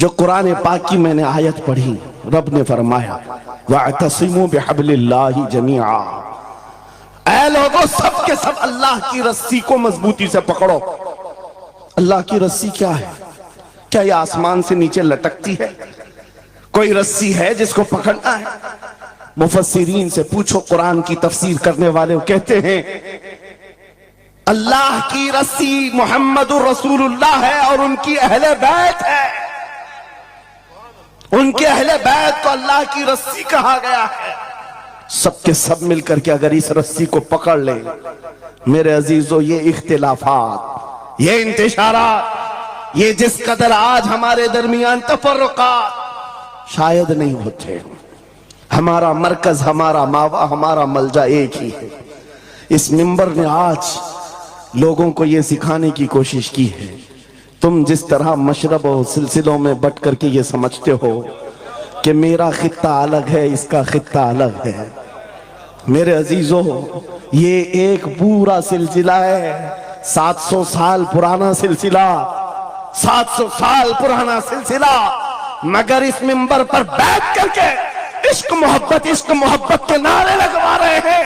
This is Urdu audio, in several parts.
جو قرآن پاک کی میں نے آیت پڑھی، رب نے فرمایا وَاعْتَصِمُوا بِحَبْلِ اللَّهِ جَمِيعًا، اے لوگوں سب کے سب اللہ کی رسی کو مضبوطی سے پکڑو۔ اللہ کی رسی کیا ہے؟ کیا یہ آسمان سے نیچے لٹکتی ہے؟ کوئی رسی ہے جس کو پکڑنا ہے؟ مفسرین سے پوچھو، قرآن کی تفسیر کرنے والے کہتے ہیں اللہ کی رسی محمد الرسول اللہ ہے اور ان کی اہل بیت ہے۔ ان کے اہل بیت کو اللہ کی رسی کہا گیا ہے۔ سب کے سب مل کر کے اگر اس رسی کو پکڑ لیں، میرے عزیزو، یہ اختلافات، یہ انتشارات، یہ جس قدر آج ہمارے درمیان تفرقات شاید نہیں ہوتے۔ ہمارا مرکز، ہمارا ماوا، ہمارا ملجا ایک ہی ہے۔ اس منبر نے آج لوگوں کو یہ سکھانے کی کوشش کی ہے، تم جس طرح مشرب و سلسلوں میں بٹ کر کے یہ سمجھتے ہو کہ میرا خطہ الگ ہے، اس کا خطہ الگ ہے، میرے عزیزو یہ ایک پورا سلسلہ ہے، 700 سال پرانا سلسلہ، 700 سال پرانا سلسلہ، مگر اس منبر پر بیٹھ کر کے عشق محبت کے نعرے لگوا رہے ہیں۔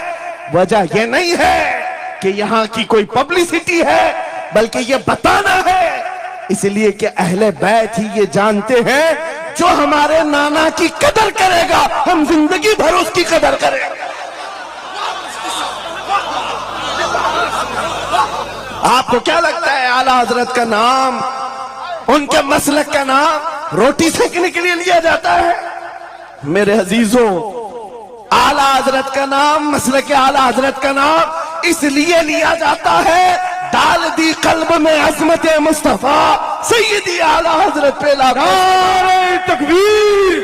وجہ یہ نہیں ہے کہ یہاں کی کوئی پبلسٹی ہے، بلکہ یہ بتانا ہے اس لیے کہ اہل بیت ہی یہ جانتے ہیں جو ہمارے نانا کی قدر کرے گا ہم زندگی بھر اس کی قدر کریں گے۔ آپ کو کیا لگتا ہے اعلیٰ حضرت کا نام، ان کے مسلک کا نام روٹی سیکنے کے لیے لیا جاتا ہے؟ میرے عزیزوں، اعلیٰ حضرت کا نام، مسلک اعلیٰ حضرت کا نام اس لیے لیا جاتا ہے ڈال دی قلب میں عظمت مصطفیٰ سیدی اعلیٰ حضرت پہ نعرہ تکبیر،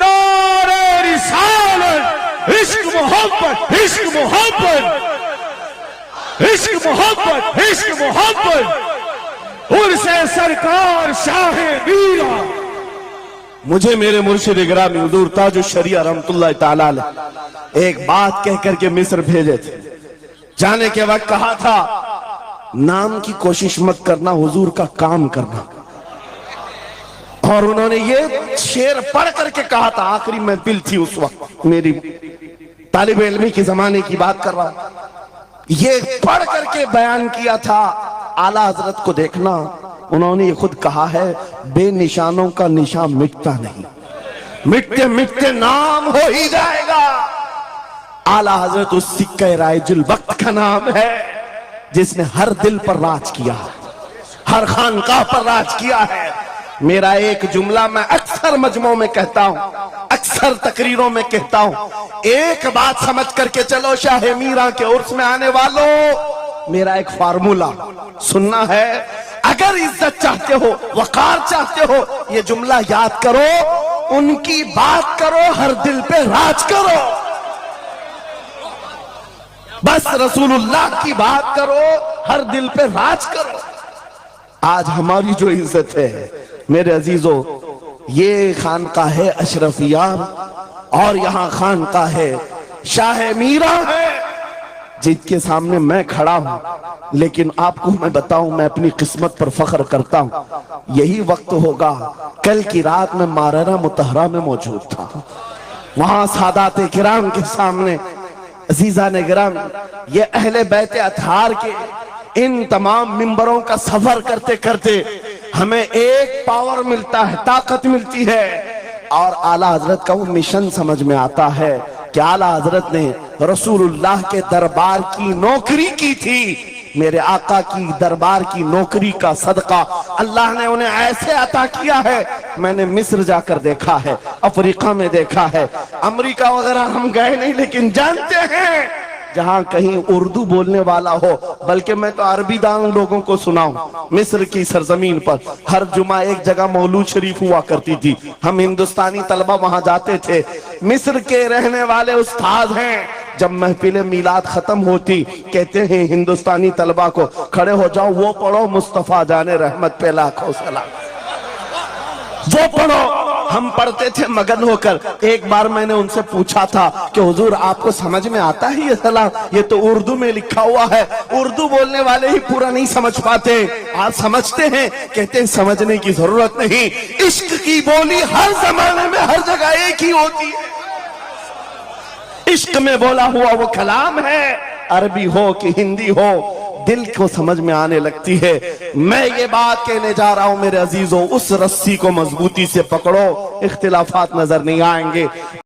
نعرہ رسالت، عشق محبت، عشق محبت، عشق محبت، عشق محبت، عرص سرکار شاہ میرا۔ مجھے میرے مرشد گرامی حضور تاج الشریعہ رحمت اللہ تعالیٰ علیہ ایک بات کہہ کر کے مصر بھیجے تھے، جانے کے وقت کہا تھا نام کی کوشش مت کرنا، حضور کا کام کرنا۔ اور انہوں نے یہ شعر پڑھ کر کے کہا تھا، آخری محفل تھی اس وقت، میری طالب علمی کی زمانے کی بات کر رہا ہوں، یہ پڑھ کر کے بیان کیا تھا اعلیٰ حضرت کو دیکھنا۔ انہوں نے یہ خود کہا ہے بے نشانوں کا نشان مٹتا نہیں، مٹتے مٹتے نام ہو ہی جائے گا۔ اعلیٰ حضرت اس سکہ رائج الوقت کا نام ہے جس نے ہر دل پر راج کیا، ہر خانقاہ پر راج کیا ہے۔ میرا ایک جملہ میں اکثر مجمعوں میں کہتا ہوں، اکثر تقریروں میں کہتا ہوں، ایک بات سمجھ کر کے چلو شاہ میرا کے عرس میں آنے والوں، میرا ایک فارمولا سننا ہے، اگر عزت چاہتے ہو، وقار چاہتے ہو، یہ جملہ یاد کرو، ان کی بات کرو، ہر دل پہ راج کرو، بس رسول اللہ کی بات کرو، ہر دل پہ راج کرو۔ آج ہماری جو عزت ہے میرے عزیزو، یہ خانقاہ ہے اشرفیہ اور یہاں خانقاہ ہے شاہ میرا ہے، جن کے سامنے میں کھڑا ہوں۔ لیکن آپ کو میں بتاؤں، میں اپنی قسمت پر فخر کرتا ہوں، یہی وقت ہوگا، کل کی رات میں ماررہ مطہرہ میں موجود تھا، وہاں سادات کرام کے سامنے عزیزان گرامی، یہ اہل بیت اطہار کے ان تمام منبروں کا سفر کرتے کرتے ہمیں ایک پاور ملتا ہے، طاقت ملتی ہے، اور اعلیٰ حضرت کا وہ مشن سمجھ میں آتا ہے کہ اعلیٰ حضرت نے رسول اللہ کے دربار کی نوکری کی تھی۔ میرے آقا کی دربار کی نوکری کا صدقہ اللہ نے انہیں ایسے عطا کیا ہے، میں نے مصر جا کر دیکھا ہے، افریقہ میں دیکھا ہے، امریکہ وغیرہ ہم گئے نہیں، لیکن جانتے ہیں جہاں کہیں اردو بولنے والا ہو، بلکہ میں تو عربی دان لوگوں کو سناؤں، مصر کی سرزمین پر ہر جمعہ ایک جگہ مولود شریف ہوا کرتی تھی، ہم ہندوستانی طلبہ وہاں جاتے تھے، مصر کے رہنے والے استاذ ہیں، جب محفل میلاد ختم ہوتی کہتے ہیں ہندوستانی طلبہ کو کھڑے ہو جاؤ، وہ پڑھو مصطفیٰ جان رحمت پہ لاکھوں سلام، وہ پڑھو ہم پڑھتے تھے مگن ہو کر. ایک بار میں نے ان سے پوچھا تھا کہ حضور آپ کو سمجھ میں آتا ہے یہ سلام؟ یہ تو اردو میں لکھا ہوا ہے, اردو بولنے والے ہی پورا نہیں سمجھ پاتے. آپ سمجھتے ہیں؟ کہتے ہیں سمجھنے کی ضرورت نہیں, عشق کی بولی ہر زمانے میں ہر جگہ ایک ہی ہوتی ہے. عشق میں بولا ہوا وہ کلام ہے, عربی ہو کہ ہندی ہو, دل کو سمجھ میں آنے لگتی ہے. میں یہ بات کہنے جا رہا ہوں میرے عزیزوں, اس رسی کو مضبوطی سے پکڑو, اختلافات نظر نہیں آئیں گے.